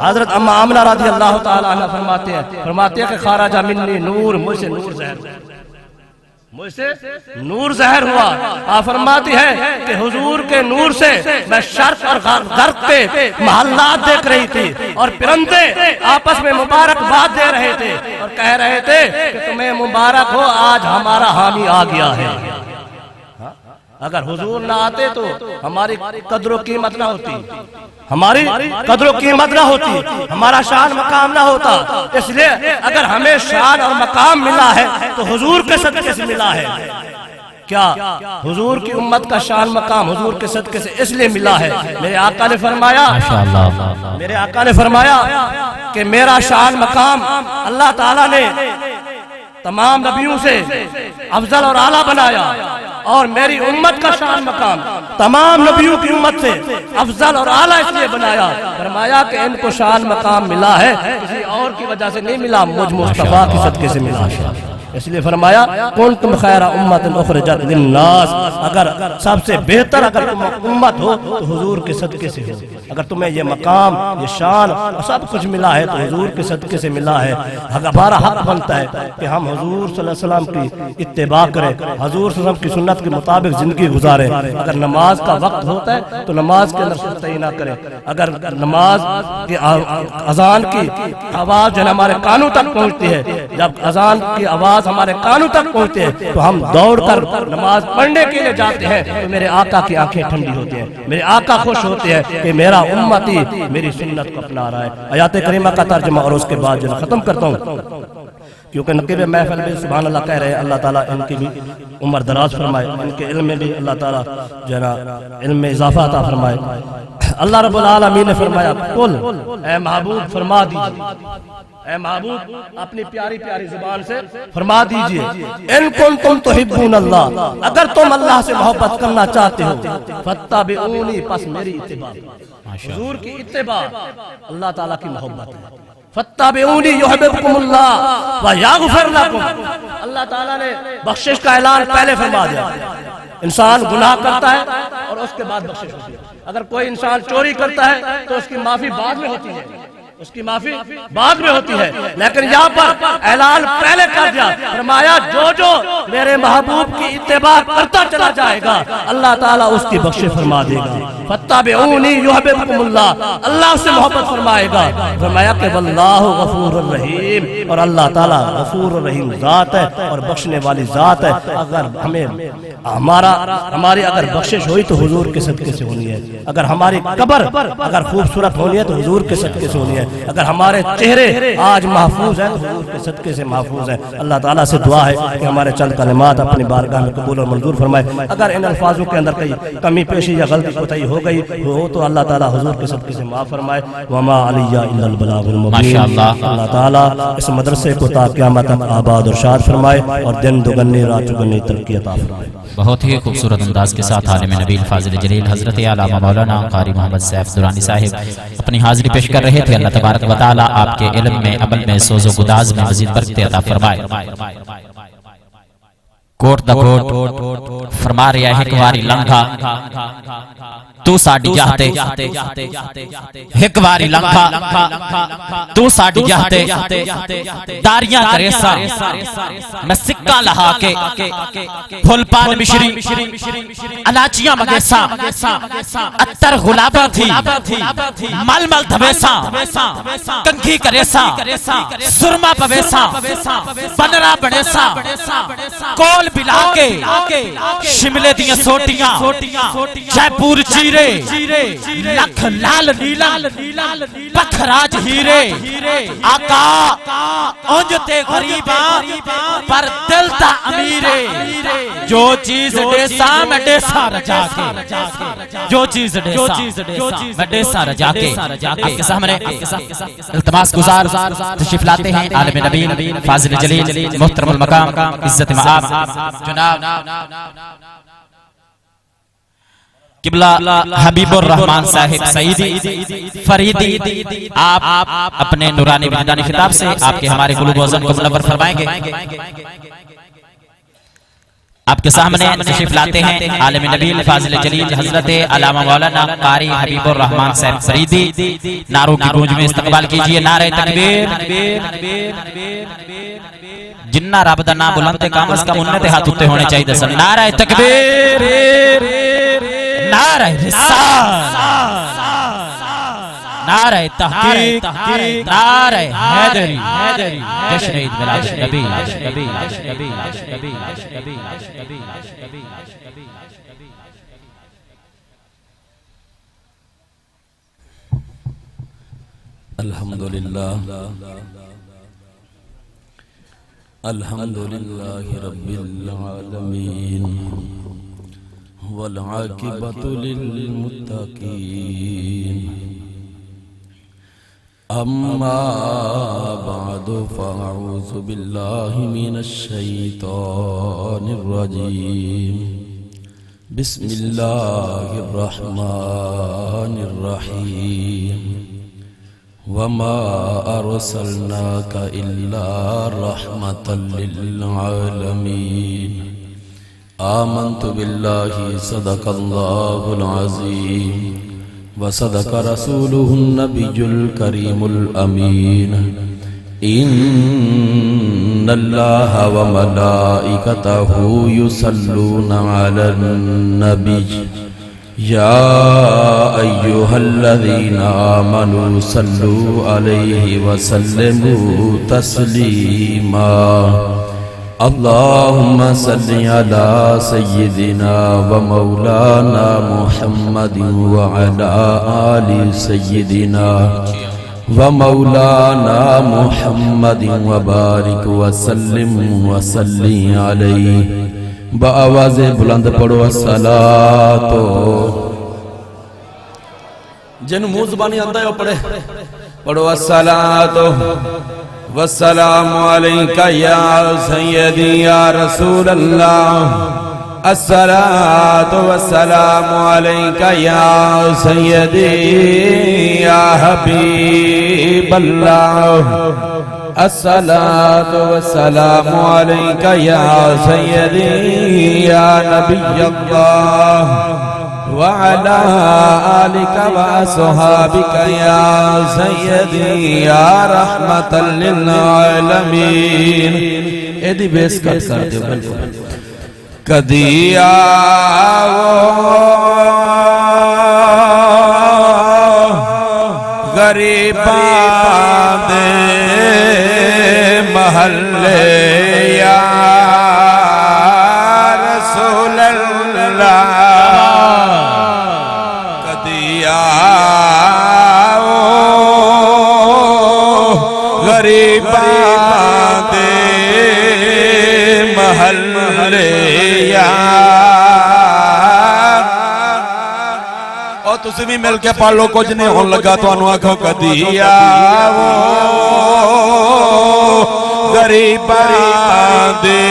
हजरत अम्मा आमना रज़ी अल्लाह ताला अन्हा फरमाते हैं कि खाराजा मिन्नी नूर, मुझसे नूर ज़हर मुझसे नूर ज़हर हुआ। आप फरमाती है कि हुजूर के नूर से मैं शर्क और गर्क के महल्लात देख रही थी और परिंदे आपस में मुबारकबाद दे रहे थे और कह रहे थे कि तुम्हें मुबारक हो, आज हमारा हामी आ गया है। अगर हुजूर ना आते तो हमारी कदर कीमत ना होती, हमारी कदर कीमत ना होती, हमारा शान मकाम ना होता। इसलिए अगर हमें शान और मकाम मिला है तो हुजूर के सदके से मिला है। क्या हुजूर की उम्मत का शान मकाम हुजूर के सदके से इसलिए मिला है। मेरे आका ने फरमाया, मेरे आका ने फरमाया कि मेरा शान मकाम अल्लाह ताला ने तमाम नबियों से अफजल और आला बनाया और मेरी उम्मत का शान मकाम तमाम नबियों की उम्मत से अफजल और आला इसलिए बनाया, फरमाया कि इनको शान मकाम मिला है किसी और की वजह से नहीं मिला, मुझ मुस्तफा के सदके से मिला। इसलिए फरमाया कुंतुम खैरा उम्मतिन उखरिजत लिन्नास, अगर सबसे बेहतर अगर तुम उम्मत हो तो हुजूर के सदके से हो। अगर तुम्हें ये मकाम, ये शान और सब कुछ मिला है तो हुजूर के सदके से मिला है। हमारा हक बनता है कि हम हुजूर सल्लल्लाहु अलैहि वसल्लम की इत्तिबा करें, हुजूर सल्लल्लाहु अलैहि वसल्लम की सुन्नत के मुताबिक जिंदगी गुजारें। अगर नमाज का वक्त होता है तो नमाज के अंदर सुस्ती ना करें। अगर नमाज की अजान की आवाज जो हमारे कानों तक पहुंचती है, जब अजान की आवाज हमारे कानों तक पहुंचते हैं तो हम दौड़कर नमाज पढ़ने के लिए जाते हैं, तो मेरे आका की आंखें ठंडी होती हैं, मेरे आका खुश होते हैं कि मेरा उम्मती मेरी सुन्नत को अपना रहा है। आयत करीमा का तर्जुमा और उसके बाद जो खत्म करता हूँ, क्योंकि नकीब महफिल में सुभान अल्लाह कह रहे हैं, अल्लाह ताला इनकी भी उम्र दराज फरमाए, इनके इल्म में भी अल्लाह ताला जो है ना इल्म में इजाफा अता फरमाए। अल्लाह रब्बुल आलमीन ने फरमाया कुल ए महबूब फरमा दीजिए, ए महबूब अपनी प्यारी प्यारी जुबान से फरमा दीजिए, इन कुंतुम तुहिब्बून अल्लाह, अगर तुम अल्लाह से मोहब्बत करना चाहते हो फत्तबिऊनी, पस मेरी इत्तिबा, हुजूर की इत्तिबा अल्लाह ताला की मोहब्बत है। फत्तबिऊनी युहिब्बुकुमुल्लाह व यगफिर लकुम, अल्लाह ताला ने बख्शिश का ऐलान पहले फरमा दिया। इंसान गुनाह करता है और उसके बाद बख्शिश होती है। अगर कोई इंसान चोरी करता है तो उसकी माफी बाद में होती है, उसकी माफी बाद में होती है, लेकिन यहाँ पर ऐलान पहले कर दिया, फरमाया जो जो मेरे महबूब की इत्तिबा करता चला जाएगा अल्लाह ताला उसकी बख्शिश फरमा देगा। फत्तबिऊनी युहिब्बुकुमुल्लाह, अल्लाह से मोहब्बत फरमाएगा। फरमाया कि वल्लाहु गफूरुर रहीम, और अल्लाह ताला गफूरुर रहीम जात है और बख्शने वाली जात है। अगर हमें हमारी अगर बख्शिश हुई तो हुजूर के सदके से होनी है। अगर हमारी कब्र अगर खूबसूरत होनी है तो हुजूर के सदके से होनी है। अगर हमारे चेहरे आज महफूज हैं तो हुजूर के सदके से महफूज हैं। अल्लाह ताला से दुआ है कि हमारे चंद कलिमात अपनी बारगाह में कबूल और मंजूर फरमाए। अगर इन अल्फाजों के अंदर कोई कमी पेशी या गलती कोताही हो गई हो तो अल्लाह ताला हुजूर के सदके से माफ फरमाए। वमा अलैया इल्लल बलागुल मुबीन। माशाअल्लाह, अल्लाह ताला इस मदरसे को ता क़यामत तक आबाद और शाद फरमाए और दिन दुगनी रात चौगुनी तरक्की अता फरमाए। बहुत ही खूबसूरत अंदाज के साथ आलिम नबील फाजिल जलील हजरत आलामा मौलाना कारी मोहम्मद सैफ दुरानी साहिब अपनी हाजिरी पेश कर रहे थे। अल्लाह तबारक व तआला आपके इल्म में, अमल में, सोज़ो गुदाज में मज़ीद बरकत अता फरमाए। कोट द कोट फरमा रहा है, एक बारी लंघा तू साडी जाते, एक बारी लंघा तू साडी जाते, दारियां करेसा मैं सिक्का लहा के, फुल पान मिश्री अलाचियां मगेसा, अत्तर गुलाबा थी मल मल धवेसा, कंघी करेसा सुरमा पवेसा, बनरा बनेसा, कोल बिला के शिमले दियां सोटियां, जयपुर चीरे लख लाल नीलम पखराज हीरे, आका उंज ते गरीबा पर दिल दा अमीरे, जो चीज देसा मैं देसा रजा के, जो चीज देसा मैं देसा रजा के। आपके सामने इल्तिमास गुजार तशरीफ लाते हैं आलिम नबील फाजिल जलील मुहतरमुल मकाम इज्जत मआब जनाब किबला हबीबुर रहमान साहिब सईदी फरीदी, आप अपने नूरानी विजदानी खिताब से आपके हमारे कुलूब वज़न को मुनव्वर फरमाएंगे। आपके सामने तशरीफ लाते हैं आलिम नबील फाजिल जलील हजरत अल्लामा मौलाना कारी हबीबुर रहमान साहिब फरीदी। नारों की गूंज में इस्तकबाल कीजिए। नारे तकबीर। जिन्ना रब दा नाम बुलंद कम अज कम उन्ने ते हाथ उत्ते होने चाहिए सन। नारे तकबीर, नारे रिसालत, नारे तहकीक, नारे हैदरी, जश्न ईद मिलाद नबी। अल्हम्दुलिल्लाह अल्हम्दुलिल्लाहि रब्बिल आलमीन वल आकिबतु लिल मुत्तकीन। अम्मा बादु फ़अऊज़ु बिल्लाहि मिनश शैतानिर रजीम। बिस्मिल्लाहिर्रहमानिर्रहीम वमा अरसलनाका इल्ला रहमतल लिल आलमीन आमन्तु बिल्लाहि सदक़ल्लाहुल अज़ीम व सदक़ रसूलुहुन नबियुल करीमुल अमीन इन्नल्लाह व मलाइकतहु युसल्लूना अलन नबी या अय्युहल्लज़ीना आमनू सल्लू अलैहि व सल्लिमू तस्लीमा अल्लाहुम्मा सल्लि अला सय्यिदिना व मौलाना मुहम्मदिन व अला आलि सय्यिदिना व मौलाना मुहम्मदिन व बारिक व सल्लिम व सल्ली अलैहि बावाज़े बुलंद पढ़ो अस्सलातो जिन मुंह ज़बानी आंदा है वो पढ़ो अस्सलातो वस्सलामु अलैका या सय्यदी या रसूल अल्लाह अस्सलातु वस्सलामु अलैका या सय्यदी या हबीब अल्लाह अस्सलातु वस्सलामु अलैका या सय्यदी या नबी अल्लाह व अला आलिका व अस्हाबिका या सय्यदी या रहमतल लिल आलमीन। एदी बेस कर दो बिल्कुल कदी आओ गरीबां दे महल्ले या रसूल अल्लाह कदी आओ गरीबां दे महल्ले और तुसी भी मिल के पढ़ लो कुछ नहीं होने लगा तो आखो कदी आओ गरीबां दे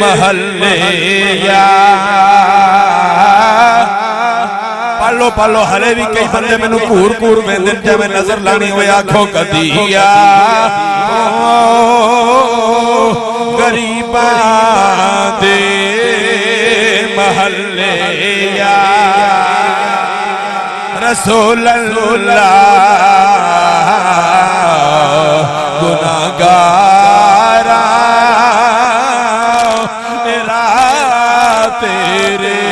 महल्ले पढ़ लो हले भी कई बंदे मैनू घूर घूर वेंदे जिवें नजर लानी होए आखो कदी आओ गरीबां दे महल्ले या रसूल अल्लाह गुनाहगारा मेरा तेरे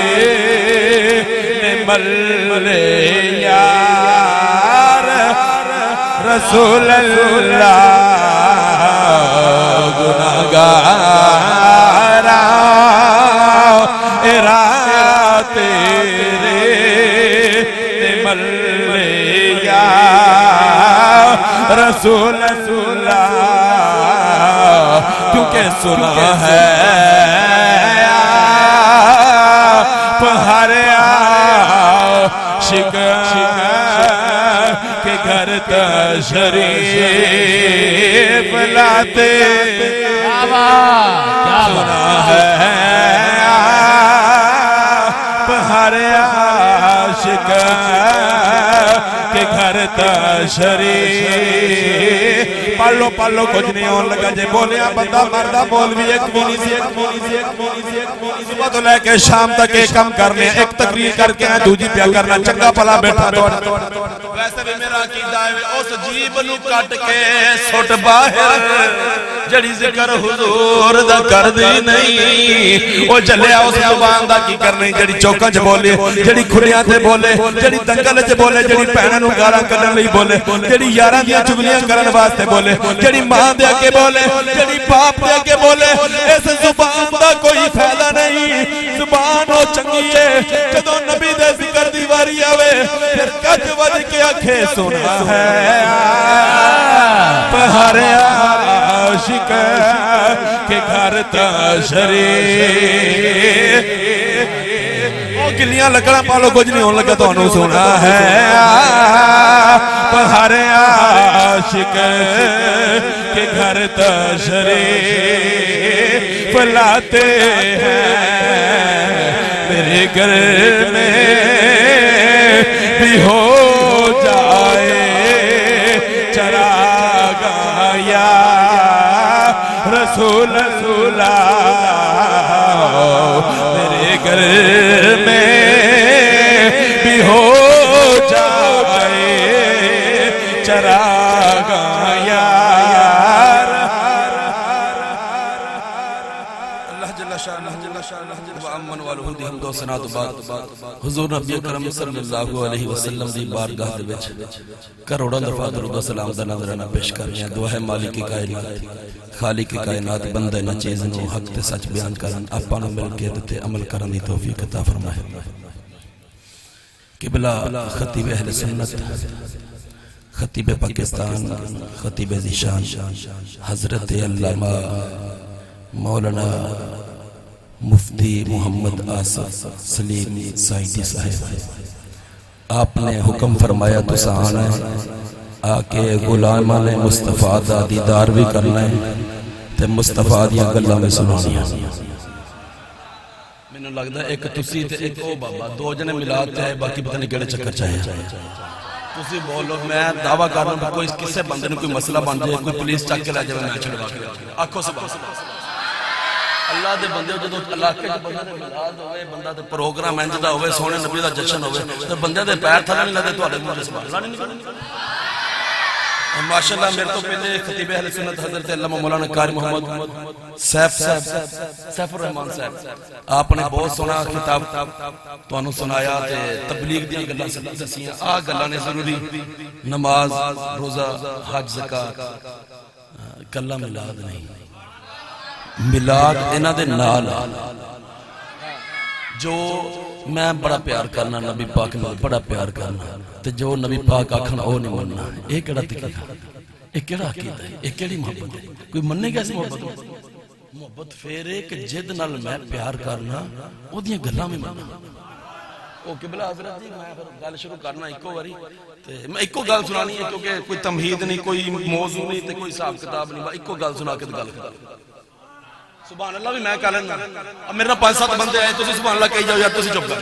मल्ले यार रसूल अल्लाह गुनाहगारा एरा तेरे मल्ले यार रसूल अल्लाह क्योंकि सुना है शिक के घर तशरीफ लाते सुना है हर आशिक के घर तशरीफ पढ़ लो कुछ नहीं होने लगा जे बोलिया बंदा मरदा बोल भी एक मोनी सी सुबह तो लेके शाम तक एक काम करने एक तकरीर करके है दूजी प्या करना चंगा भला बैठा तो वैसे भी मेरा अकीदा है उस जीब नु कट के सुट बाहर जड़ी जिक्र हुजूर दा कर दी नहीं ओ चलिया उस जुबान दा की करनी जड़ी चौकां च बोले जड़ी खुलियां ते बोले जड़ी दंगल च बोले जड़ी भैणां नु गालां कढण लई बोले जड़ी यारां दी चुगलियां करन वास्ते बोले जड़ी मां दे अगे बोले जड़ी बाप दे अगे बोले इस जुबान दा कोई फायदा नहीं जुबान ओ चंगी है जदों नबी दे जिक्र दी वारी आवे फिर कज वज के आखे सुना है हर आशिक के घर तशरीफ ओ गिलियां लगना पालो कुछ नहीं होने लगा तो सुना है हर आशिक के घर तशरीफ लाते हैं मेरे घर में भी हो जाए चरागा या रसूल रसूला मेरे घर में भी हो जाए चरागा यार अल्लाह जल्ला शान अमन वालहु दी हमदो सना तो बाद हुजूर नबी करम सल्लल्लाहु अलैहि वसल्लम दी बारगाह दे विच करोड़ों दफा दरूद सलाम दा नजराना पेश करनिया दुआ है मालिक की कायनात खालिक की कायनात बंदे ना चीज नु हक ते सच बयान करन आपां नु मिल के ते अमल करन दी तौफीक अता फरमाए किबला खतीब अहले सुन्नत खतीब पाकिस्तान खतीब ज़ीशान हजरत अल्लामा मौलाना मुफ्ती मोहम्मद आसिफ सलीम साइदी साहब आपने हुक्म फरमाया तुसा आना है आके गुलामा ने मुस्तफा दा दीदार भी करना है ते मुस्तफा दी गल्लां भी सुनानियां मैनूं लगदा एक तुसी ते एक ओ बाबा दो जने मिलाद ते बाकी पता नहीं केड़े चक्कर चाहे तुसी बोलो मैं दावा करना कोई किसी बंदे ने कोई मसला बन जाए कोई पुलिस चक के लै जाए मैं छुड़वा के आखो सुभान अल्लाह दे बंदे जो इलाके च बंदे दे मिलाद होवे बंदा ते प्रोग्राम इंज दा होवे सोने नबी दा जश्न होवे ते बंदे दे पैर थल्ले नहीं लगदे तुहाडे मुंह च सुभान अल्लाह नहीं निकलदे माशाअल्लाह मेरे तो पहले खतीब अहले सुन्नत हजरत अल्लामा मौलाना कारी मोहम्मद सैफुर रहमान साहब आपने बहुत सोहना खिताब तुहानू सुनाया ते तबलीग दी गल्लां दसियां आ गल्लां ने जरूरी नमाज रोजा हज ज़कात कल्ला मिलाद नहीं मिलाद इन्हां दे नाल जो मैं बड़ा प्यार करना नबी पाक नाल बड़ा प्यार करना ते जो नबी पाक आखण ओ नहीं मनना ये केड़ा तरीका ये केड़ा अकीदा है ये केड़ी मोहब्बत है कोई मन्नेगा इस मोहब्बत मोहब्बत फिर एक जिद नाल मैं प्यार करना ओदियां गल्लां भी मनना ओ किबला हजरत जी मैं फिर गल शुरू करना इको बारी ते मैं इको गल सुनानी है क्योंकि कोई तमहीद नहीं कोई मौजू नहीं ते कोई हिसाब किताब नहीं इको गल सुना के गल कर सुभान अल्लाह भी मैं कह लेना मेरे नाल 5-7 बंदे आए तुसी सुभान अल्लाह कही जाओ यार तुसी चुप कर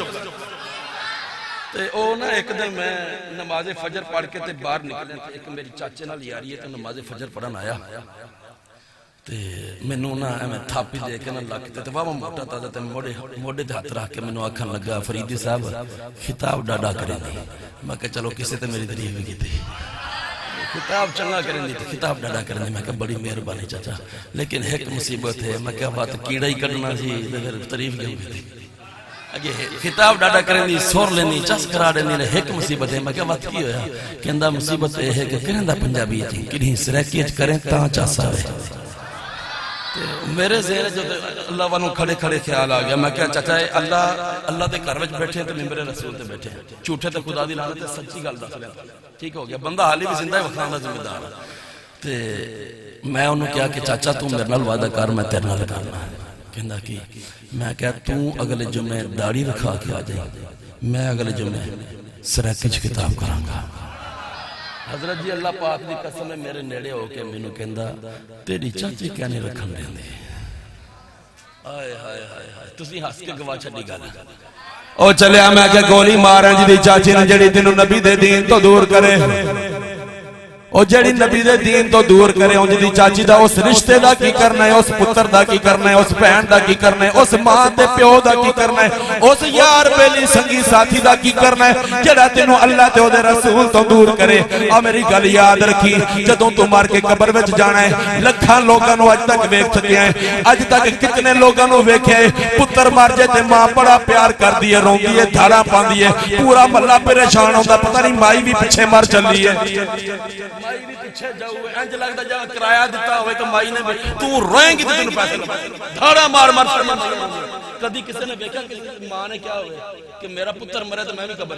ते ओ ना एक दिन मैं नमाज़े फजर पढ़ के ते बाहर निकलिया एक मेरी चाचे नाल यारी है ते नमाज़े फजर पढ़न आया ते मैनू ना मैं थापी दे के ना लक ते वाह मोटा ताजा ते मोड़े ते हाथ रख के मैनू आखन लगा फरीदी साहब खिताब डाडा करे मैं कहा चलो किसी ते मेरी तारीफ भी की खिताब चंगा करें दी खिताब डाडा करें मैं कहा बड़ी मेहरबानी चाचा लेकिन एक मुसीबत है मैं क्या बात कीड़ा ही कटना सी तारीफ क्यों की अगे खिताब डाडा करें दी सुर लेनी चस करा देनी ने एक मुसीबत है मैं क्या बात की होया कहंदा मुसीबत ये है कि कहंदा पंजाबी जी किनी सराकी च करें ता चस आवे मेरे ज़हन जो अल्लाह वालों खड़े खड़े ख्याल आ गया मैं क्या चाचा अल्लाह के घर में बैठे तो मेरे रसूल ते बैठे झूठे तो खुदा दी लानत सच्ची गल दस रहा ठीक हो गया बंदा हाली भी जिंदा है वखान का जिम्मेदार ते मैं उन्होंने कहा कि चाचा तू मेरे नाल वादा कर मैं तेरे नाल करना कहंदा कि मैं क्या तू अगले जुम्मे दाढ़ी रखा के आ जाए मैं अगले जुम्मे सराकी च किताब करांगा हजरत जी अल्लाह पाक दी कसम है मेरे नेड़े होके मैनू कहंदा तेरी चाची क्या नहीं रखन देंदे हाय हाय हाय हाय तुसी हंस के गवा छड्डी गल ओ चलिया मैं क्या गोली मारां जी दी चाची ने जेड़ी तेनू नबी दे दीन तो दूर करे ओ जेड़ी नबी दे दीन तो दूर करे उंज दी चाची दा उस रिश्ते दा की करना है उस पुत्र दा की करना है उस भैन दा की करना है उस मां ते प्यो दा की करना है उस यार बेली संगी साथी दा की करना है जेड़ा तेनू अल्लाह ते ओदे रसूल तो दूर करे आ मेरी गल याद रखी जदों तू मर के कब्र विच जाना है लखां लोकां नू अज तक वेख चुके हैं अज तक कितने लोकां नू वेख्या है पुत्र मर जाए ते मां बड़ा प्यार करदी है रोंदी है धाड़ा पांदी है पूरा महल्ला परेशान होंदा पता नहीं माई भी पीछे मर चली है माई भी पीछे जाऊ इंज लगदा जा किराया दिता होवे कि माई ने तू रोएंगी ते तेनू पैसे धाड़ा मार मार कदी किसी ने देखा कि मां ने क्या होवे कि मेरा पुत्र मरे तो मैं भी कब्र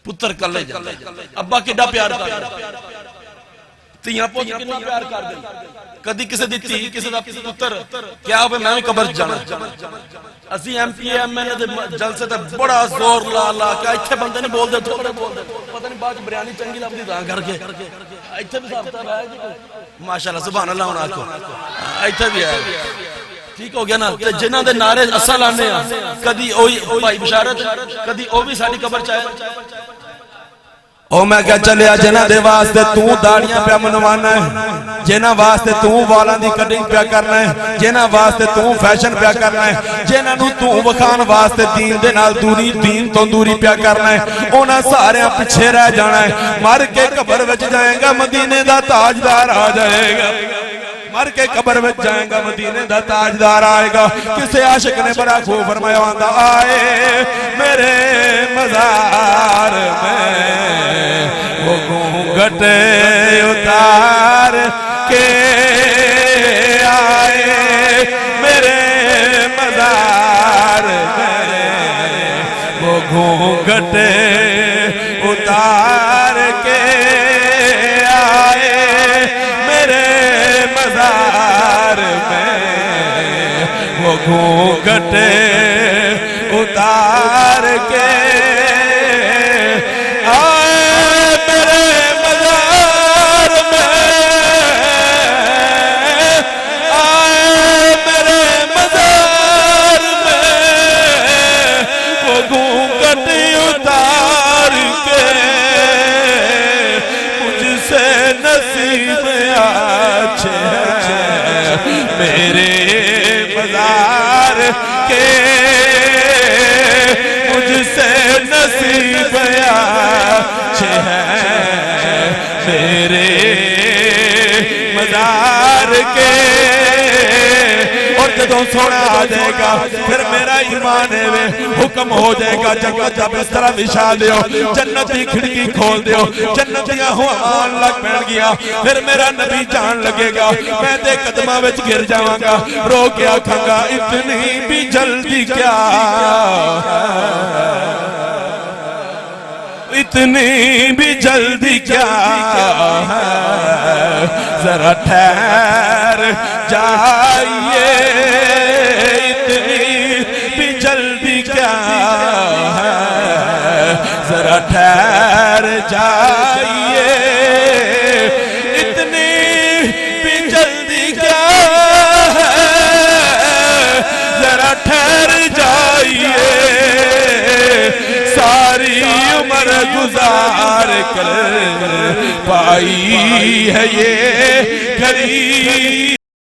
पुत्र कल्ले जांदा अब्बा किड्डा प्यार करदा ਧੀਆਂ ਪੁੱਤ ਕਿੰਨਾ ਪਿਆਰ ਕਰਦੇ ਕਦੀ ਕਿਸੇ ਦੀ ਧੀ ਕਿਸੇ ਦਾ ਪੁੱਤਰ ਕਿਆ ਹੋਵੇ ਮੈਂ ਵੀ ਕਬਰ ਜਾਣਾ ਅਸੀਂ ਐਮਪੀ ਐਮਐਲਏ ਦੇ ਜਲਸੇ ਤੇ ਬੜਾ ਜ਼ੋਰ ਲਾ ਕੇ ਇੱਥੇ ਬੰਦੇ ਨਹੀਂ ਬੋਲਦੇ ਥੋੜੇ ਬੋਲਦੇ ਪਤਾ ਨਹੀਂ ਬਾਅਦ ਚ ਬਿਰਿਆਨੀ ਚੰਗੀ ਲੱਗਦੀ ਤਾਂ ਕਰਕੇ ਇੱਥੇ ਵੀ ਸਾਬਤਾ ਹੈ ਜੀ ਮਾਸ਼ਾਅੱਲਾ ਸੁਭਾਨ ਅੱਲਾਹ ਹੁਣ ਆਖੋ ਇੱਥੇ ਵੀ ਹੈ ठीक हो गया ना ते जिन्हां दे नारे असां लाने आ कदी ओही भाई बशारत कदी ओ भी साडी कबर चाहे ओ मैं क्या चलिया जिन्हां दे वास्ते तू दाड़ियां पे मनवाना है जिन्हां वास्ते तू वालां दी कटिंग पे करना है जिन्हां वास्ते तू फैशन पे करना है जिन्हां नू तू वखान वास्ते दीन दे नाल दूरी दीन तो दूरी पे करना है उन्हां सारे पिछे रह जाना है मर के कबर विच जाएगा मदीने दा ताजदार आ जाएगा मर के कबर में जाएगा मदीने दा ताजदार आएगा किसे आशिक ने बड़ा खूब फरमाया आंदा आए मेरे मज़ार में वो घूंघट उतार के आए मेरे मज़ार में वो घूंघट उतार के आए मेरे मज़ार में वो घूंघट उतार के आए मेरे मज़ार में आए मेरे मज़ार में वो घूंघट उतार के मुझसे नसीब अच्छे मेरे मज़ार के मुझसे नसीब अच्छे हैं मेरे मज़ार के और जदों सोना आ जाएगा फिर मेरा ईमान है वे हुक्म हो जाएगा जगत जब इस तरह विछा दियो जन्नत की खिड़की खोल दियो जन्नत दियां हवां लग पैण गया फिर मेरा नबी जान लगेगा मैं ते कदमां विच गिर जावांगा रो के आखांगा इतनी भी जल्दी क्या इतनी भी जल्दी क्या है जरा ठहर जाइए इतनी भी जल्दी क्या है जरा ठहर जाइए इतनी भी जल्दी क्या है जरा ठहर जाइए सारी उम्र गुजार कर पाई है ये घड़ी